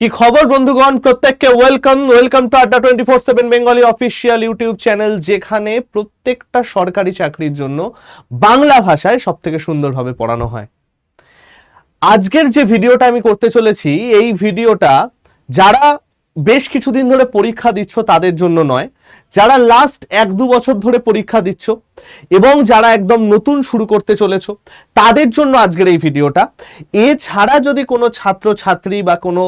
কি খবর বন্ধুগণ, প্রত্যেককে ওয়েলকাম টু আড্ডা 24/7 বেঙ্গলি অফিসিয়াল ইউটিউব চ্যানেল, যেখানে প্রত্যেকটা সরকারি চাকরির জন্য বাংলা ভাষায় সব থেকে সুন্দরভাবে পড়ানো হয়। আজকের যে ভিডিওটা আমি করতে চলেছি, এই ভিডিওটা যারা বেশ কিছুদিন ধরে পরীক্ষা দিচ্ছ তাদের জন্য নয়, যারা লাস্ট 1-2 বছর ধরে পরীক্ষা দিচ্ছ এবং যারা একদম নতুন শুরু করতে চলেছ তাদের জন্য আজকের এই ভিডিওটা। এছাড়া যদি কোনো ছাত্র ছাত্রী বা কোনো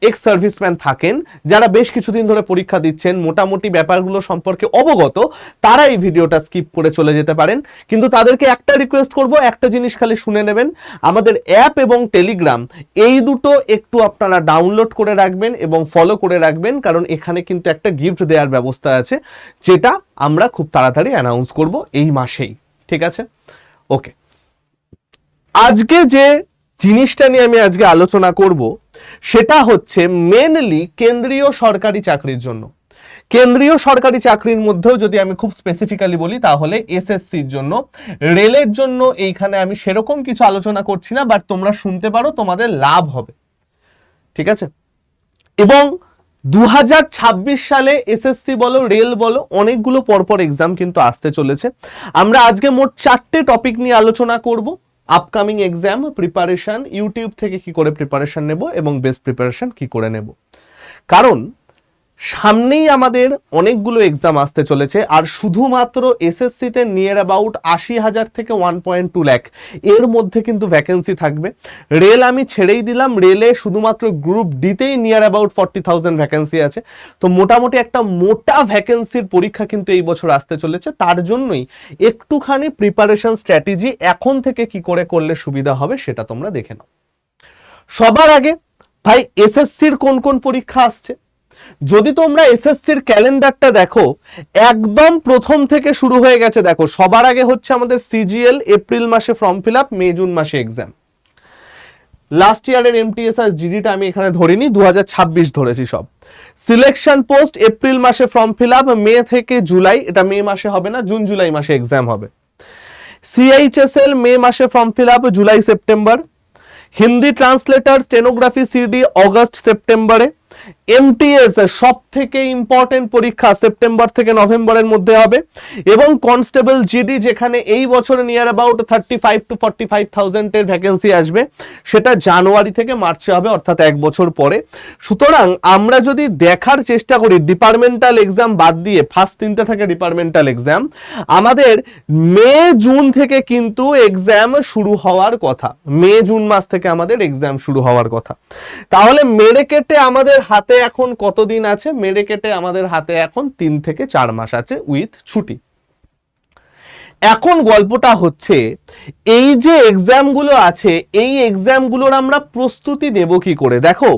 এক্স সার্ভিসম্যান থাকেন যারা বেশ কিছুদিন ধরে পরীক্ষা দিচ্ছেন, মোটামুটি ব্যাপারগুলো সম্পর্কে অবগত, তারা এই ভিডিওটা স্কিপ করে চলে যেতে পারেন। কিন্তু তাদেরকে একটা রিকোয়েস্ট করব, একটা জিনিস খালি শুনে নেবেন, আমাদের অ্যাপ এবং টেলিগ্রাম এই দুটো একটু আপনারা ডাউনলোড করে রাখবেন এবং ফলো করে রাখবেন, কারণ এখানে কিন্তু একটা গিফট দেওয়ার ব্যবস্থা আছে, যেটা আমরা খুব তাড়াতাড়ি অ্যানাউন্স করব এই মাসেই। ঠিক আছে, ওকে। আজকে যে জিনিসটা নিয়ে আমি আজকে আলোচনা করব সেটা হচ্ছে মেনলি কেন্দ্রীয় সরকারি চাকরির জন্য। কেন্দ্রীয় সরকারি চাকরির মধ্যেও যদি আমি খুব স্পেসিফিক্যালি বলি তাহলে এসএসসির জন্য, রেলের জন্য এইখানে আমি সেরকম কিছু আলোচনা করছি না, বাট তোমরা শুনতে পারো, তোমাদের লাভ হবে। ঠিক আছে, এবং 2026 সালে এসএসসি বলো রেল বলো অনেকগুলো পরপর এক্সাম কিন্তু আসতে চলেছে। আমরা আজকে মোট 4টে টপিক নিয়ে আলোচনা করব। আপকামিং এক্সাম প্রিপারেশন, ইউটিউব থেকে কি করে প্রিপারেশন নেব এবং বেস্ট প্রিপারেশন কি করে নেব, কারণ সামনেই আমাদের অনেকগুলো এক্সাম আসতে চলেছে। আর শুধুমাত্র এসএসসিতে নিয়ার অ্যাবাউট 80,000 থেকে 1.2 লাখ এর মধ্যে কিন্তু ভ্যাকেন্সি থাকবে। রেল আমি ছেড়েই দিলাম, রেলে শুধুমাত্র গ্রুপ ডিতেই নিয়ার অ্যাবাউট 40,000 ভ্যাকেন্সি আছে। তো মোটামুটি একটা মোটা ভ্যাকেন্সির পরীক্ষা কিন্তু এই বছর আসতে চলেছে। তার জন্যই একটুখানি প্রিপারেশন স্ট্র্যাটেজি এখন থেকে কি করে করলে সুবিধা হবে সেটা তোমরা দেখে নাও। সবার আগে ভাই, এসএসসির কোন কোন পরীক্ষা আসছে। যদি তোমরা এসএসসির ক্যালেন্ডারটা দেখো, একদম প্রথম থেকে শুরু হয়ে গেছে। দেখো, সবার আগে হচ্ছে আমাদের সিজিএল, এপ্রিল মাসে form fill up, May June মাসে এক্সাম। লাস্ট ইয়ারের এমটিএস আর জিডিটা আমি এখানে ধরিনি, 2026 ধরেছি সব। সিলেকশন পোস্ট এপ্রিল মাসে ফর্ম ফিল আপ, মে থেকে জুলাই, এটা মে মাসে হবে না, জুন জুলাই মাসে এক্সাম হবে। সিএইচএসএল মে মাসে form fill up, July September. Hindi translator stenography CD August সেপ্টেম্বরে। এমটিএস সব থেকে ইম্পর্টেন্ট পরীক্ষা সেপ্টেম্বর থেকে নভেম্বরের মধ্যে হবে। এবং কনস্টেবল জিডি, যেখানে এই বছরে নিয়ার অ্যাবাউট 35 to 45,000 এর ভ্যাকেন্সি আসবে, সেটা জানুয়ারি থেকে মার্চে হবে, অর্থাৎ 1 বছর পরে। সুতরাং আমরা যদি দেখার চেষ্টা করি, ডিপার্টমেন্টাল এক্সাম বাদ দিয়ে ফার্স্ট 3টে থাকে ডিপার্টমেন্টাল এক্সাম, আমাদের মে জুন থেকে কিন্তু এক্সাম শুরু হওয়ার কথা। মে জুন মাস থেকে আমাদের এক্সাম শুরু হওয়ার কথা। তাহলে মেরে কেটে আমাদের হাতে এখন কতদিন আছে? মেরে কেটে আমাদের হাতে এখন 3 থেকে 4 মাস আছে উইথ ছুটি। এখন গল্পটা হচ্ছে, এই যে এক্সামগুলো আছে, এই এক্সামগুলোর আমরা প্রস্তুতি নেব কি করে। দেখো,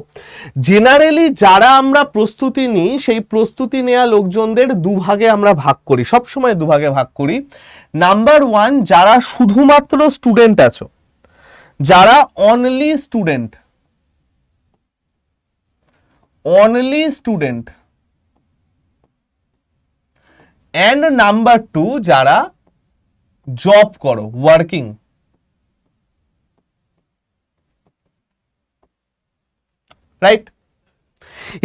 জেনারেলি যারা আমরা প্রস্তুতি নিই, সেই প্রস্তুতি নেওয়া লোকজনদের দুভাগে আমরা ভাগ করি, সবসময় দুভাগে ভাগ করি। নাম্বার 1, যারা শুধুমাত্র স্টুডেন্ট আছো, যারা অনলি স্টুডেন্ট, and নাম্বার 2, যারা জব করো, ওয়ার্কিং। রাইট?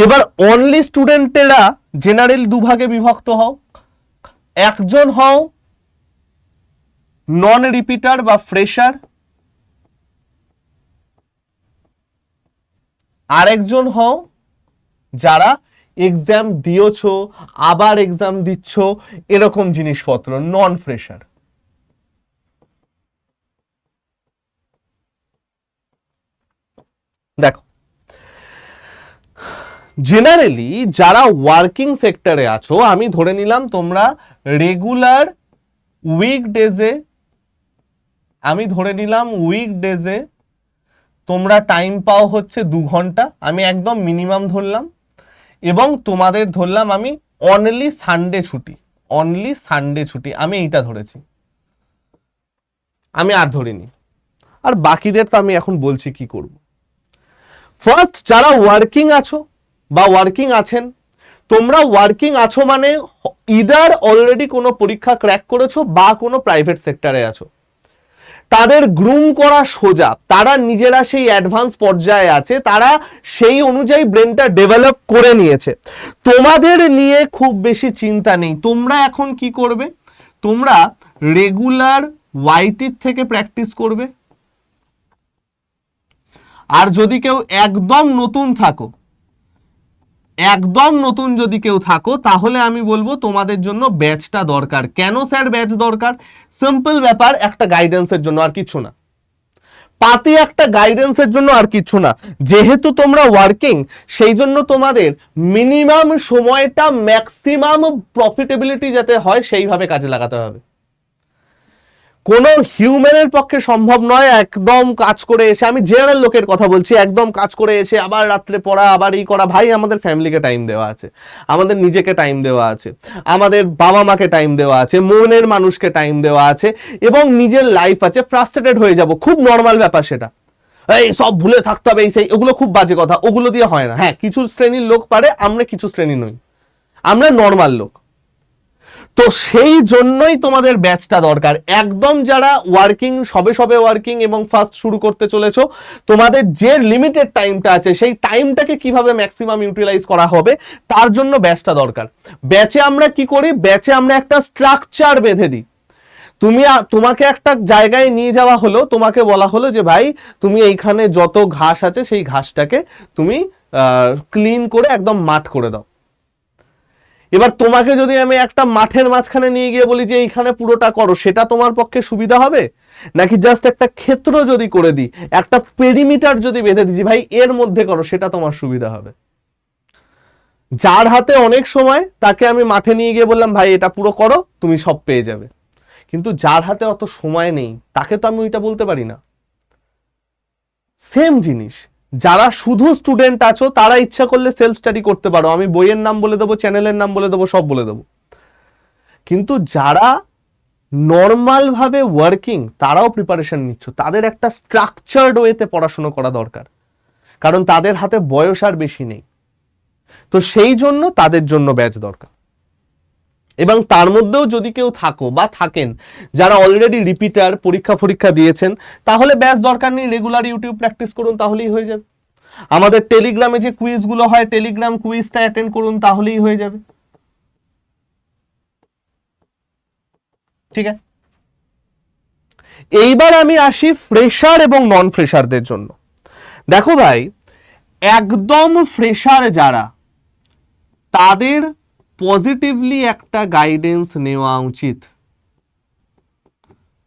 এবার অনলি স্টুডেন্টেরা জেনারেল দুভাগে বিভক্ত হও। একজন হও নন রিপিটার বা ফ্রেশার, আরেকজন হও যারা এক্সাম দিয়েছো, আবার এক্সাম দিচ্ছ, এরকম জিনিসপত্র, নন ফ্রেশার। দেখো, জেনারেলি যারা ওয়ার্কিং সেক্টরে আছো, আমি ধরে নিলাম তোমরা রেগুলার উইকডেজে, তোমরা টাইম পাও হচ্ছে 2 ঘন্টা, আমি একদম মিনিমাম ধরলাম। এবং তোমাদের ধরলাম আমি অনলি সানডে ছুটি, আমি এইটা ধরেছি, আমি আর ধরিনি। আর বাকিদের তো আমি এখন বলছি কি করব। ফার্স্ট, যারা ওয়ার্কিং আছো বা ওয়ার্কিং আছেন, তোমরা ওয়ার্কিং আছো মানে ইদার অলরেডি কোনো পরীক্ষা ক্র্যাক করেছো বা কোনো প্রাইভেট সেক্টরে আছো। তাদের গ্রুম করা সোজা, তারা নিজেরা সেই অ্যাডভান্স পর্যায়ে আছে, তারা সেই অনুযায়ী ব্রেনটা ডেভেলপ করে নিয়েছে। তোমাদের নিয়ে খুব বেশি চিন্তা নেই। তোমরা এখন কি করবে, তোমরা রেগুলার ওয়াইটির থেকে প্র্যাকটিস করবে। আর যদি কেউ একদম নতুন থাকো, একদম নতুন যদি কেউ থাকো, তাহলে আমি বলবো তোমাদের জন্য ব্যাচটা দরকার। কেন স্যার ব্যাচ দরকার? সিম্পল ব্যাপার, একটা গাইডেন্সের জন্য, আর কিছু না। পাতি একটা গাইডেন্সের জন্য, আর কিছু না। যেহেতু তোমরা ওয়ার্কিং, সেই জন্য তোমাদের মিনিমাম সময়টা ম্যাক্সিমাম প্রফিটেবিলিটি যাতে হয় সেইভাবে কাজে লাগাতে হবে। কোনো হিউম্যানের পক্ষে সম্ভব নয় একদম কাজ করে এসে, আমি জেনারেল লোকের কথা বলছি, একদম কাজ করে এসে আবার রাত্রে পড়া, আবার এই করা। ভাই, আমাদের ফ্যামিলিকে টাইম দেওয়া আছে, আমাদের নিজেকে টাইম দেওয়া আছে, আমাদের বাবা মাকে টাইম দেওয়া আছে, মনের মানুষকে টাইম দেওয়া আছে, এবং নিজের লাইফ আছে। ফ্রাস্ট্রেটেড হয়ে যাব, খুব নর্মাল ব্যাপার সেটা। এই সব ভুলে থাকতে হবে, এই সেই, ওগুলো খুব বাজে কথা, ওগুলো দিয়ে হয় না। হ্যাঁ, কিছু শ্রেণীর লোক পারে, আমরা কিছু শ্রেণী নই, আমরা নর্মাল লোক। তো সেই জন্যই তোমাদের ব্যাচটা দরকার। একদম যারা ওয়ার্কিং, সবে সবে ওয়ার্কিং এবং ফার্স্ট শুরু করতে চলেছো, তোমাদের যে লিমিটেড টাইমটা আছে, সেই টাইমটাকে কিভাবে ম্যাক্সিমাম ইউটিলাইজ করা হবে, তার জন্য ব্যাচটা দরকার। ব্যাচে আমরা কি করি? ব্যাচে আমরা একটা স্ট্রাকচার বেঁধে দিই। তোমাকে একটা জায়গায় নিয়ে যাওয়া হলো, তোমাকে বলা হলো যে ভাই, তুমি এইখানে যত ঘাস আছে সেই ঘাসটাকে তুমি ক্লিন করে একদম মাঠ করে দাও। এবার তোমাকে যদি আমি একটা মাঠের মাঝখানে নিয়ে গিয়ে বলি যে এইখানে পুরোটা করো, সেটা তোমার পক্ষে সুবিধা হবে? নাকি জাস্ট একটা ক্ষেত্র যদি করে দিই, একটা পেরিমিটার যদি বেঁধে দিই ভাই এর মধ্যে করো, সেটা তোমার সুবিধা হবে? যার হাতে অনেক সময়, তাকে আমি মাঠে নিয়ে গিয়ে বললাম ভাই এটা পুরো করো, তুমি সব পেয়ে যাবে। কিন্তু যার হাতে অত সময় নেই, তাকে তো আমি ওইটা বলতে পারি না। সেম জিনিস, যারা শুধু স্টুডেন্ট আছো, তারা ইচ্ছা করলে সেলফ স্টাডি করতে পারো, আমি বইয়ের নাম বলে দেবো, চ্যানেলের নাম বলে দেবো, সব বলে দেবো। কিন্তু যারা নর্মাল ভাবে ওয়ার্কিং, তারাও প্রিপারেশন নিচ্ছ, তাদের একটা স্ট্রাকচার্ড ওয়েতে পড়াশোনা করা দরকার, কারণ তাদের হাতে বয়স আর বেশি নেই। তো সেই জন্য তাদের জন্য ব্যাচ দরকার। এবং তার মধ্যেও যদি কেউ থাকো বা থাকেন যারা অলরেডি রিপিটার, পরীক্ষা দিয়েছেন, তাহলে ব্যাচ দরকার নেই, রেগুলার ইউটিউব প্র্যাকটিস করুন, তাহলেই হয়ে যাবে। আমাদের টেলিগ্রামে যে কুইজগুলো হয়, টেলিগ্রাম কুইজটা অ্যাটেন্ড করুন, তাহলেই হয়ে যাবে। ঠিক আছে, এইবার আমি আসি ফ্রেশার এবং নন ফ্রেশারদের জন্য। দেখো ভাই, একদম ফ্রেশার যারা, তাদের পজিটিভলি একটা গাইডেন্স নেওয়া উচিত,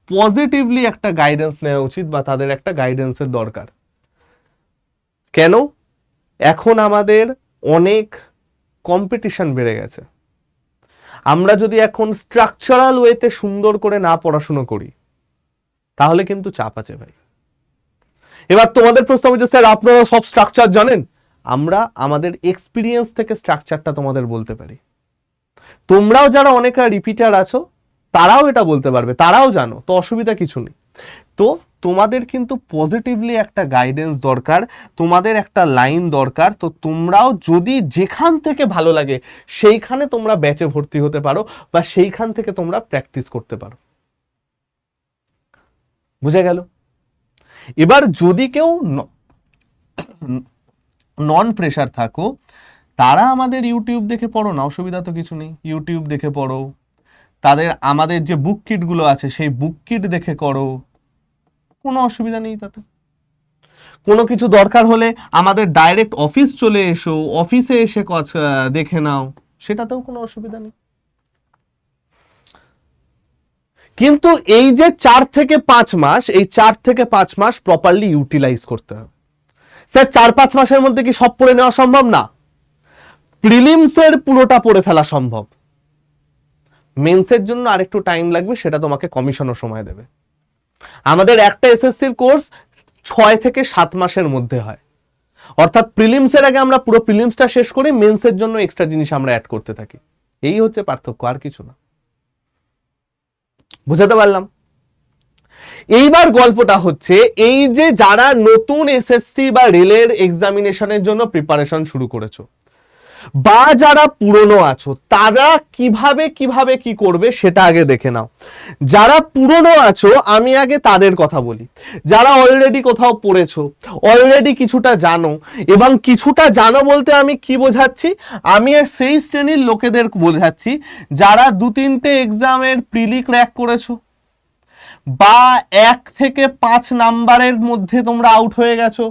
পজিটিভলি একটা গাইডেন্স নেওয়া উচিত, বা তাদের একটা গাইডেন্সের দরকার। কেন? এখন আমাদের অনেক কম্পিটিশন বেড়ে গেছে। আমরা যদি এখন স্ট্রাকচারাল ওয়েতে সুন্দর করে না পড়াশুনো করি, তাহলে কিন্তু চাপ আছে ভাই। এবার তোমাদের প্রশ্ন হচ্ছে স্যার আপনারা সব স্ট্রাকচার জানেন? আমরা আমাদের এক্সপিরিয়েন্স থেকে স্ট্রাকচারটা তোমাদের বলতে পারি। তোমরাও যারা অনেকটা রিপিটার আছো, তারাও এটা বলতে পারবে, তারাও জানো, তো অসুবিধা কিছু নেই। তো তোমাদের কিন্তু পজিটিভলি একটা গাইডেন্স দরকার, তোমাদের একটা লাইন দরকার। তো তোমরাও যদি যেখান থেকে ভালো লাগে সেইখানে তোমরা ব্যাচে ভর্তি হতে পারো, বা সেইখান থেকে তোমরা প্র্যাকটিস করতে পারো। বুঝে গেল? এবার যদি কেউ নন প্রেশার থাকো, তারা আমাদের ইউটিউব দেখে পড়ো না, অসুবিধা তো কিছু নেই, ইউটিউব দেখে পড়ো। তাদের আমাদের যে বুক কিট গুলো আছে, সেই বুক কিট দেখে করো, কোনো অসুবিধা নেই তাতে। কোনো কিছু দরকার হলে আমাদের ডাইরেক্ট অফিস চলে এসো, অফিসে এসে দেখে নাও, সেটাতেও কোনো অসুবিধা নেই। কিন্তু এই যে 4 থেকে 5 মাস, এই 4 থেকে 5 মাস প্রপারলি ইউটিলাইজ করতে হবে। স্যার 4-5 মাসের মধ্যে কি সব পড়ে নেওয়া সম্ভব? না। প্রিলিমসের পুরোটা পড়ে ফেলা সম্ভব, মেন্সের জন্য আরেকটু টাইম লাগবে, সেটা তোমাকে কমিশনও সময় দেবে। আমাদের একটা এসএসসির কোর্স 6 থেকে 7 মাসের মধ্যে হয়, অর্থাৎ প্রিলিমসের আগে আমরা পুরো প্রিলিমসটা শেষ করি, মেন্সের জন্য এক্সট্রা জিনিস আমরা অ্যাড করতে থাকি। এই হচ্ছে পার্থক্য, আর কিছু না। বুঝাতে পারলাম? এইবার গল্পটা হচ্ছে এই যে যারা নতুন এসএসসি বা রেলের এক্সামিনেশনের জন্য প্রিপারেশন শুরু করেছো, বা যারা পুরনো আছো তারা কিভাবে কিভাবে কি করবে সেটা আগে দেখে নাও। যারা পুরনো আছো আমি আগে তাদের কথা বলি, যারা অলরেডি কোথাও পড়েছো, অলরেডি কিছুটা জানো, এবং কিছুটা জানো বলতে আমি কি বোঝাচ্ছি, আমি সেই শ্রেণীর লোকেদের বোঝাচ্ছি যারা 2-3টে এক্সামের প্রিলি ক্র্যাক করেছো, বা 1 থেকে 5 নাম্বারের মধ্যে তোমরা আউট হয়ে গেছো।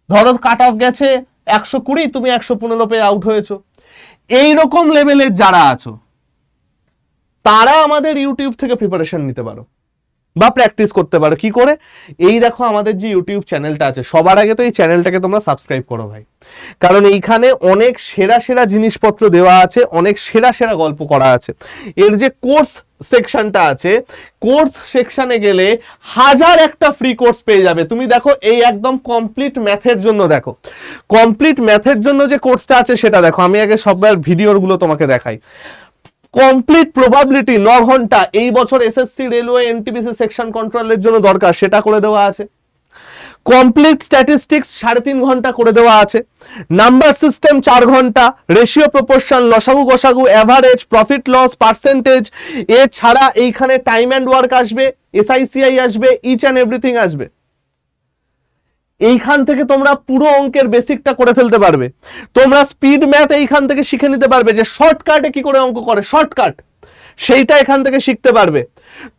ধরো কাট অফ গেছে 120, তুমি 115 পেয়ে আউট হয়েছো। এইরকম লেভেলের যারা আছো তারা আমাদের ইউটিউব থেকে প্রিপারেশন নিতে পারো বা প্র্যাকটিস করতে পারো। কি করে? এই দেখো আমাদের যে ইউটিউব চ্যানেলটা আছে, সবার আগে তো এই চ্যানেলটাকে তোমরা সাবস্ক্রাইব করো ভাই, কারণ এইখানে অনেক সেরা সেরা জিনিসপত্র দেওয়া আছে, অনেক সেরা সেরা গল্প করা আছে। এর যে কোর্স সেকশনটা আছে, কোর্স সেকশনে গেলে 1000 একটা ফ্রি কোর্স পেয়ে যাবে। তুমি দেখো এই একদম কমপ্লিট ম্যাথের জন্য, দেখো কমপ্লিট ম্যাথের জন্য যে কোর্সটা আছে সেটা দেখো। আমি আগে সববার ভিডিওগুলো তোমাকে দেখাই। কমপ্লিট প্রবাবিলিটি 9 ঘন্টা এই বছর এসএসসি, রেলওয়ে, এনটিপিসি সেকশন কন্ট্রোলের জন্য দরকার, সেটা করে দেওয়া আছে। কমপ্লিট স্ট্যাটিস্টিক্স 3.5 ঘন্টা করে দেওয়া আছে। নাম্বার সিস্টেম 4 ঘন্টা, রেশিও প্রপোর্শন, লসাগু গসাগু, অ্যাভারেজ, প্রফিট লস, পার্সেন্টেজ, এছাড়া এইখানে টাইম অ্যান্ড ওয়ার্ক আসবে, এসআইসিআই আসবে, ইচ অ্যান্ড এভরিথিং আসবে। এইখান থেকে তোমরা পুরো অঙ্কের বেসিকটা করে ফেলতে পারবে। তোমরা স্পিড ম্যাথ এইখান থেকে শিখে নিতে পারবে, যে শর্টকাটে কি করে অঙ্ক করে, শর্টকাট সেইটা এখান থেকে শিখতে পারবে।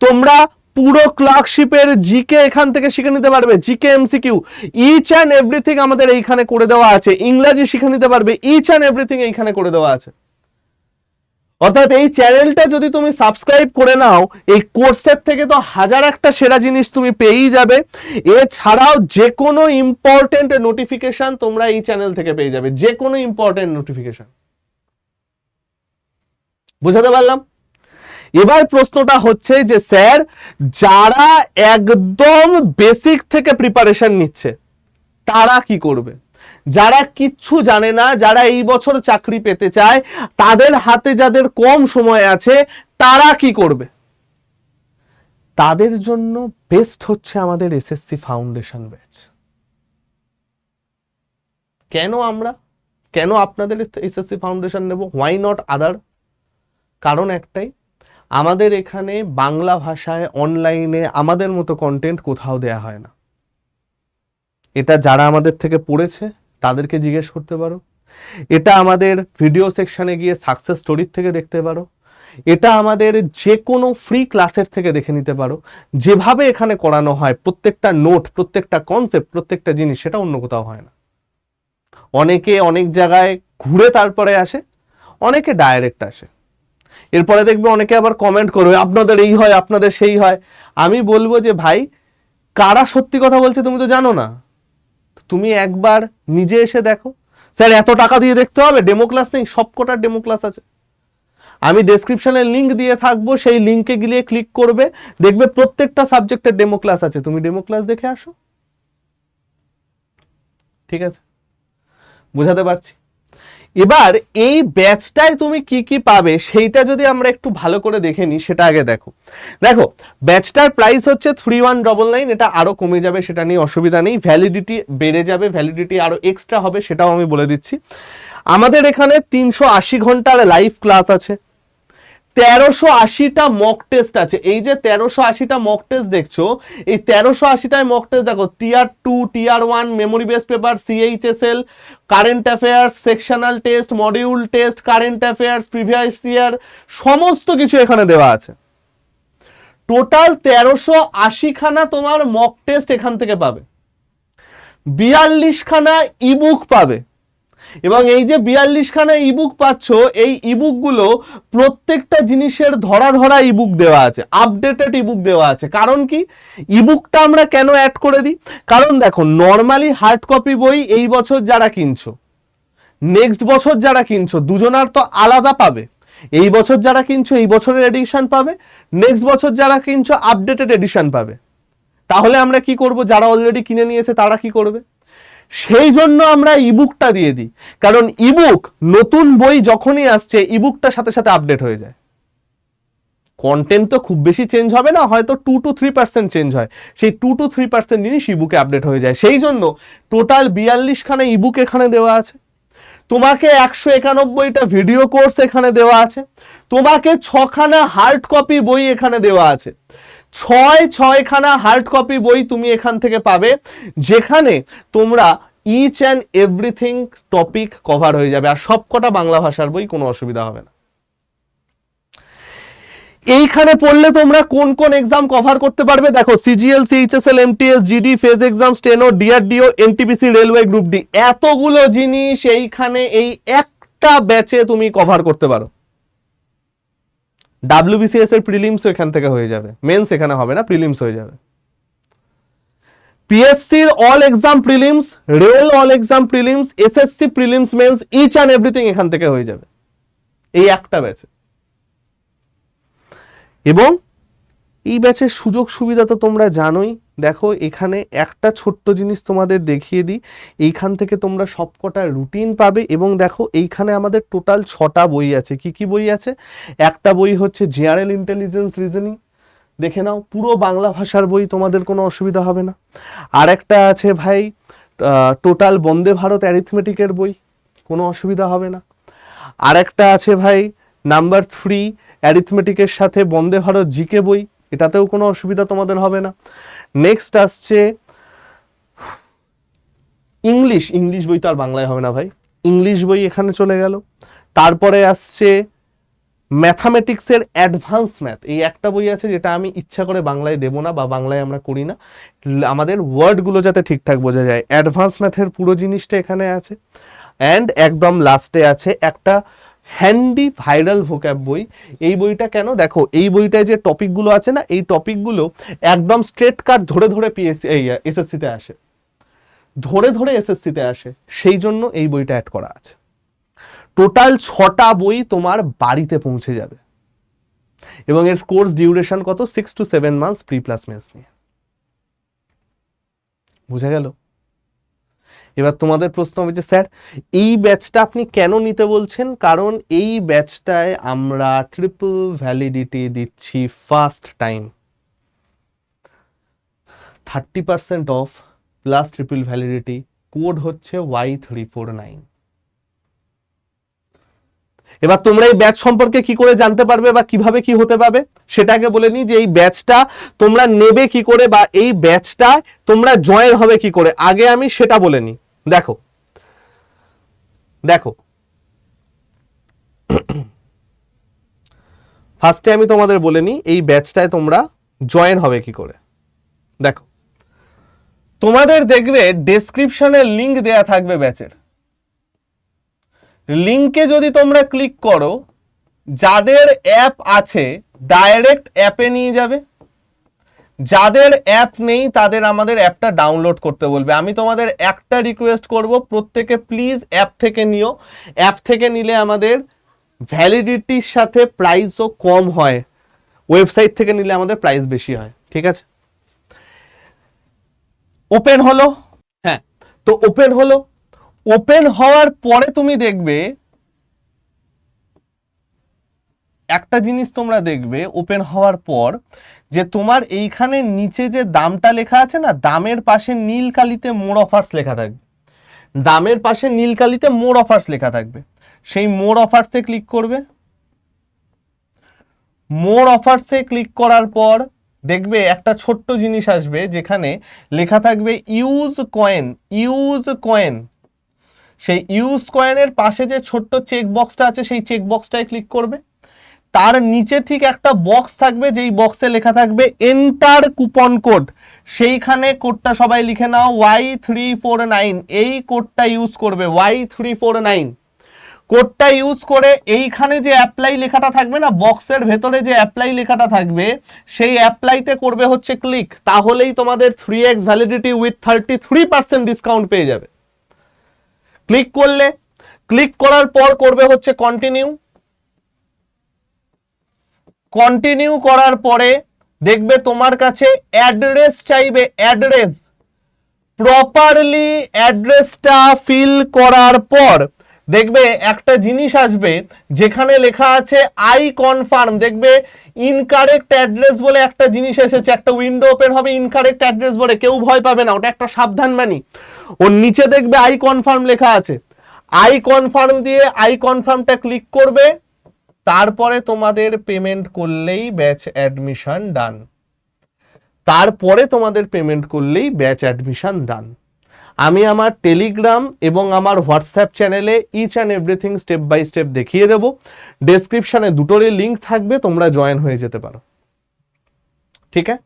তোমরা পুরো ক্লার্কশিপের জিকে এখান থেকে শিখে নিতে পারবে, GK MCQ each and everything আমাদের এইখানে করে দেওয়া আছে। ইংরেজি শিখে নিতে পারবে, ইচ অ্যান্ড এভরিথিং এইখানে করে দেওয়া আছে। অর্থাৎ এই চ্যানেলটা যদি তুমি সাবস্ক্রাইব করে নাও, এই কোর্সের থেকে তো 1000 একটা সেরা জিনিস তুমি পেয়েই যাবে। এছাড়াও যে কোনো ইম্পর্টেন্ট নোটিফিকেশন তোমরা এই চ্যানেল থেকে পেয়ে যাবে, যে কোনো ইম্পর্টেন্ট নোটিফিকেশন। বুঝাতে পারলাম? এবার প্রশ্নটা হচ্ছে যে স্যার, যারা একদম বেসিক থেকে প্রিপারেশন নিচ্ছে তারা কি করবে? যারা কিচ্ছু জানে না, যারা এই বছর চাকরি পেতে চায়, তাদের হাতে যাদের কম সময় আছে, তারা কি করবে? তাদের জন্য বেস্ট হচ্ছে আমাদের এসএসসি ফাউন্ডেশন ব্যাচ। কেন আপনাদের এসএসসি ফাউন্ডেশন নেব? হোয়াই নট আদার? কারণ একটাই, আমাদের এখানে বাংলা ভাষায় অনলাইনে আমাদের মতো কন্টেন্ট কোথাও দেয়া হয় না। এটা যারা আমাদের থেকে পড়েছে তাদেরকে জিজ্ঞেস করতে পারো, এটা আমাদের ভিডিও সেকশনে গিয়ে সাকসেস স্টোরির থেকে দেখতে পারো, এটা আমাদের যে কোনো ফ্রি ক্লাসের থেকে দেখে নিতে পারো। যেভাবে এখানে করানো হয়, প্রত্যেকটা নোট, প্রত্যেকটা কনসেপ্ট, প্রত্যেকটা জিনিস, সেটা অন্য কোথাও হয় না। অনেকে অনেক জায়গায় ঘুরে তারপরে আসে, অনেকে ডাইরেক্ট আসে। এরপরে দেখবে অনেকে আবার কমেন্ট করবে আপনাদের এই হয়, আপনাদের সেই হয়। আমি বলবো যে ভাই, কারা সত্যি কথা বলছে তুমি তো জানো না। তুমি একবার নিজে এসে দেখো। স্যার এত টাকা দিয়ে দেখতে হবে? ডেমো ক্লাস নেই? সবকটার ডেমো ক্লাস আছে। আমি ডেসক্রিপশনে লিংক দিয়ে থাকবো, সেই লিংকে গিয়ে ক্লিক করবে, দেখবে প্রত্যেকটা সাবজেক্টের ডেমো ক্লাস আছে। তুমি ডেমো ক্লাস দেখে আসো। ঠিক আছে? বুঝাতে পারছি? এবার এই ব্যাচটায় তুমি কি কি পাবে সেইটা যদি আমরা একটু ভালো করে দেখে নিই, সেটা আগে দেখো। ব্যাচটার প্রাইস হচ্ছে 3199। এটা আরো কমে যাবে, সেটা নিয়ে অসুবিধা নেই। ভ্যালিডিটি বেড়ে যাবে, ভ্যালিডিটি আরো এক্সট্রা হবে, সেটাও আমি বলে দিচ্ছি। আমাদের এখানে 380 ঘন্টার লাইভ ক্লাস আছে, 1380টা মক টেস্ট আছে। এই যে 1380টা মক টেস্ট দেখছো, এই 1380টায় মক টেস্ট দেখো, টিয়ার 2, টিয়ার 1, memory base paper, CHSL, current affairs, sectional test, module test, current affairs, previous year, সমস্ত কিছু এখানে দেওয়া আছে। টোটাল 1380 খানা তোমার মক টেস্ট এখান থেকে পাবে, 42 খানা ইবুক পাবে। এবং এই যে 42 খানা ইবুক পাচ্ছ, এই ইবুক গুলো প্রত্যেকটা জিনিসের ধরা ধরা ইবুক দেওয়া আছে, আপডেটেড ইবুক দেওয়া আছে। কারণ কি, ইবুকটা আমরা কেন অ্যাড করে দিই? কারণ দেখো, নর্মালি হার্ড কপি বই এই বছর যারা কিনছো, নেক্সট বছর যারা কিনছো, দুজনার তো আলাদা পাবে। এই বছর যারা কিনছো এই বছরের এডিশন পাবে, নেক্সট বছর যারা কিনছো আপডেটেড এডিশন পাবে। তাহলে আমরা কি করব? যারা অলরেডি কিনে নিয়েছে তারা কি করবে? সেই জন্য আমরা ইবুকটা দিয়ে দিই। কারণ ইবুক, নতুন বই যখনই আসছে, ইবুকটার সাথে সাথে আপডেট হয়ে যায়। কন্টেন্ট তো খুব বেশি চেঞ্জ হবে না, হয়তো 2-3% চেঞ্জ হয়, সেই 2-3% জিনিস ইবুকে আপডেট হয়ে যায়। সেই জন্য টোটাল 42 খানা ইবুক এখানে দেওয়া আছে। তোমাকে 191টা ভিডিও কোর্স এখানে দেওয়া আছে, তোমাকে 6খানা হার্ড কপি বই এখানে দেওয়া আছে। 6খানা হার্ড কপি বই তুমি এখান থেকে পাবে, যেখানে তোমরা each and everything topic cover হয়ে যাবে, আর সবকটা বাংলা ভাষার বই, কোনো অসুবিধা হবে না। এইখানে পড়লে তোমরা কোন কোন এক্সাম কভার করতে পারবে দেখো, CGL, CHSL, MTS, GD, phase exam, steno, DRDO, NTPC, railway, group D, এতগুলো জিনিস এইখানে এই একটা ব্যাচে তুমি কভার করতে পারো। ডাব্লিউবিসিএস এর প্রিলিমস এখান থেকে হয়ে যাবে, মেন্স এখানে হবে না, প্রিলিমস হয়ে যাবে। পিএসসির all exam prelims, rail all exam prelims, SSC prelims, mains, each and everything এখান থেকে হয়ে যাবে এই একটা ব্যাচে। এবং এই ব্যাচের সুযোগ সুবিধা তো তোমরা জানোই। দেখো এখানে একটা ছোট্ট জিনিস তোমাদের দেখিয়ে দিই, এইখান থেকে তোমরা সবকটা রুটিন পাবে। এবং দেখো এইখানে আমাদের টোটাল 6টা বই আছে। কি কি বই আছে? একটা বই হচ্ছে জেনারেল ইন্টেলিজেন্স রিজনিং, দেখে নাও, পুরো বাংলা ভাষার বই, তোমাদের কোনো অসুবিধা হবে না। আর একটা আছে ভাই টোটাল বন্দে ভারত অ্যারিথমেটিকের বই, কোনো অসুবিধা হবে না। আর একটা আছে ভাই নাম্বার 3 অ্যারিথমেটিকের সাথে বন্দে ভারত জিকে বই, এটাতেও কোনো অসুবিধা তোমাদের হবে না। নেক্সট আসছে ইংলিশ বই, তো আর বাংলায় হবে না ভাই, ইংলিশ বই এখানে চলে গেল। তারপরে আসছে ম্যাথামেটিক্সের অ্যাডভান্স ম্যাথ, এই একটা বই আছে যেটা আমি ইচ্ছা করে বাংলায় দেব না বা বাংলায় আমরা করি না, আমাদের ওয়ার্ডগুলো যাতে ঠিকঠাক বোঝা যায়। অ্যাডভান্স ম্যাথের পুরো জিনিসটা এখানে আছে। অ্যান্ড একদম লাস্টে আছে একটা হ্যান্ডি ভাইরাল ভোক্যাব বই। এই বইটা কেন? দেখো এই বইটায় যে টপিকগুলো আছে না, এই টপিকগুলো একদম স্ট্রেট কাট ধরে ধরে এসএসসিতে আসে, এসএসসিতে আসে, সেই জন্য এই বইটা অ্যাড করা আছে। টোটাল 6টা বই তোমার বাড়িতে পৌঁছে যাবে এবং এর কোর্স ডিউরেশন কত? 6 to 7 months pre plus men's নিয়ে। বুঝা গেল? এবার তোমাদের প্রশ্ন হবে যে স্যার এই ব্যাচটা আপনি কেন নিতে বলছেন? কারণ এই ব্যাচটায় আমরা ট্রিপল ভ্যালিডিটি দিচ্ছি first time, 30% of plus triple validity, code হচ্ছে Y349। এবার তোমরা এই ব্যাচ সম্পর্কে কি করে জানতে পারবে বা কিভাবে কি হতে পারবে সেটাকে বলে নিই, যে এই ব্যাচটা তোমরা নেবে কি করে বা এই ব্যাচটা তোমরা জয়েন হবে কি করে, আগে আমি সেটা বলে নিই। দেখো ফার্স্টে আমি তোমাদের বলে নিই এই ব্যাচটায় তোমরা জয়েন হবে কি করে। দেখো তোমাদের দেখবে ডেসক্রিপশনে লিংক দেয়া থাকবে ব্যাচের, লিংকে যদি তোমরা ক্লিক করো, যাদের অ্যাপ আছে ডাইরেক্ট অ্যাপে নিয়ে যাবে, যাদের অ্যাপ নেই তাদের আমাদের অ্যাপটা ডাউনলোড করতে বলবে। আমি তোমাদের একটা রিকোয়েস্ট করব, প্রত্যেকে প্লিজ অ্যাপ থেকে নিও। অ্যাপ থেকে নিলে আমাদের ভ্যালিডিটির সাথে প্রাইসও কম হয়, ওয়েবসাইট থেকে নিলে আমাদের প্রাইস বেশি হয়। ঠিক আছে, ওপেন হলো। হ্যাঁ, তো ওপেন হলো, ওপেন হওয়ার পরে তুমি দেখবে একটা জিনিস, তোমরা দেখবে ওপেন হওয়ার পর যে তোমার এইখানে নিচে যে দামটা লেখা আছে না, দামের পাশে নীল কালিতে মোর অফার্স লেখা থাকবে, দামের পাশে নীল কালিতে মোর অফার্স লেখা থাকবে, সেই মোর অফার্সে ক্লিক করবে। মোর অফার্সে ক্লিক করার পর দেখবে একটা ছোট্ট জিনিস আসবে যেখানে লেখা থাকবে ইউজ কয়েন। সেই ইউজ কয়েনের পাশে যে ছোট্ট চেক বক্সটা আছে সেই চেক বক্সটায় ক্লিক করবে। তার নিচে ঠিক একটা বক্স থাকবে, যেই বক্সে লেখা থাকবে এন্টার কুপন কোড, সেইখানে কোডটা সবাই লিখে নাও Y349। এই কোডটা ইউজ করবে, Y349 কোডটা ইউজ করে এইখানে যে অ্যাপ্লাই লেখাটা থাকবে না, বক্সের ভেতরে যে অ্যাপ্লাই লেখাটা থাকবে সেই অ্যাপ্লাইতে করবে হচ্ছে ক্লিক, তাহলেই তোমাদের 3x ভ্যালিডিটি উইথ 33% ডিসকাউন্ট পেয়ে যাবে। ক্লিক করলে, ক্লিক করার পর করবে হচ্ছে কন্টিনিউ করার পরে দেখবে তোমার কাছে অ্যাড্রেস চাইবে, অ্যাড্রেস প্রপারলি অ্যাড্রেসটা ফিল করার পর দেখবে একটা জিনিস আসবে যেখানে লেখা আছে আই কনফার্ম। দেখবে ইনকারেক্ট অ্যাড্রেস বলে একটা জিনিস এসেছে, একটা উইন্ডো ওপেন হবে ইনকারেক্ট অ্যাড্রেস বলে, কেউ ভয় পাবে না, ওটা একটা সাবধান বাণী। ওর নিচে দেখবে আই কনফার্ম লেখা আছে। আই কনফার্ম দিয়ে আই কনফার্মটা ক্লিক করবে, তারপরে তোমাদের পেমেন্ট করলেই ব্যাচ অ্যাডমিশন ডান। তারপরে তোমাদের পেমেন্ট করলেই ব্যাচ অ্যাডমিশন ডান। আমি আমার টেলিগ্রাম এবং আমার হোয়াটসঅ্যাপ চ্যানেলে each and everything step by step দেখিয়ে দেবো। ডেসক্রিপশনে দুটোরই লিঙ্ক থাকবে, তোমরা জয়েন হয়ে যেতে পারো। ঠিক আছে?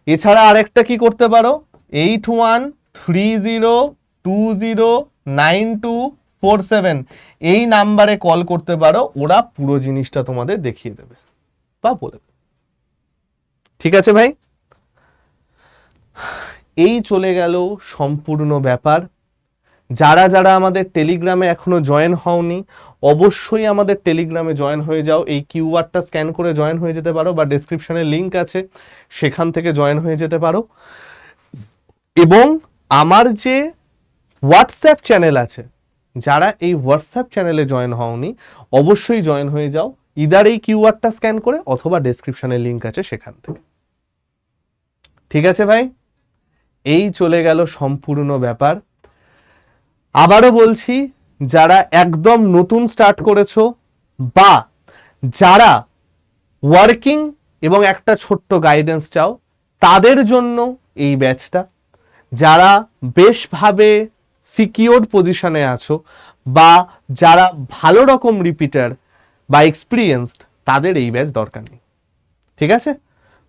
এছাড়া আরেকটা কি করতে পারো, 8130209247 এই নাম্বারে কল করতে পারো, ওরা পুরো জিনিসটা তোমাদের দেখিয়ে দেবে বা বলে দেবে। ঠিক আছে ভাই, এই চলে গেল সম্পূর্ণ ব্যাপার। যারা যারা আমাদের টেলিগ্রামে এখনো জয়েন হওনি, অবশ্যই আমাদের টেলিগ্রামে জয়েন হয়ে যাও। এই কিউআরটা স্ক্যান করে জয়েন হয়ে যেতে পারো, বা ডেসক্রিপশনে লিঙ্ক আছে, সেখান থেকে জয়েন হয়ে যেতে পারো। এবং আমার যে হোয়াটসঅ্যাপ চ্যানেল আছে, যারা এই হোয়াটসঅ্যাপ চ্যানেলে জয়েন হওনি, অবশ্যই জয়েন হয়ে যাও, ইদার এই কিউআরটা স্ক্যান করে অথবা ডেসক্রিপশনে লিঙ্ক আছে সেখান থেকে। ঠিক আছে ভাই, এই চলে গেল সম্পূর্ণ ব্যাপার। আবারও বলছি, যারা একদম নতুন স্টার্ট করেছো বা যারা ওয়ার্কিং এবং একটা ছোট্ট গাইডেন্স চাও, তাদের জন্য এই ব্যাচটা। যারা বেশভাবে সিকিওর পজিশনে আছো বা যারা ভালো রকম রিপিটার বা এক্সপিরিয়েন্সড, তাদের এই ব্যাচ দরকার নেই। ঠিক আছে,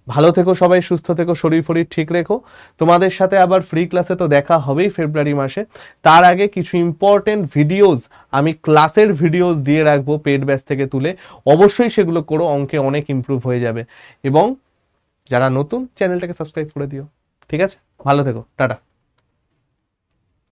ভালো থেকো সবাই, সুস্থ থেকো, শরীর ফরীর ঠিক রেখো। তোমাদের সাথে আবার ফ্রি ক্লাসে তো দেখা হবেই ফেব্রুয়ারি মাসে। তার আগে কিছু ইম্পর্টেন্ট ভিডিওস, আমি ক্লাসের ভিডিওস দিয়ে রাখবো পেড ব্যাচ থেকে তুলে, অবশ্যই সেগুলো করো, অঙ্কে অনেক ইমপ্রুভ হয়ে যাবে। এবং যারা নতুন, চ্যানেলটাকে সাবস্ক্রাইব করে দিও। ঠিক আছে, ভালো থেকো, টাটা।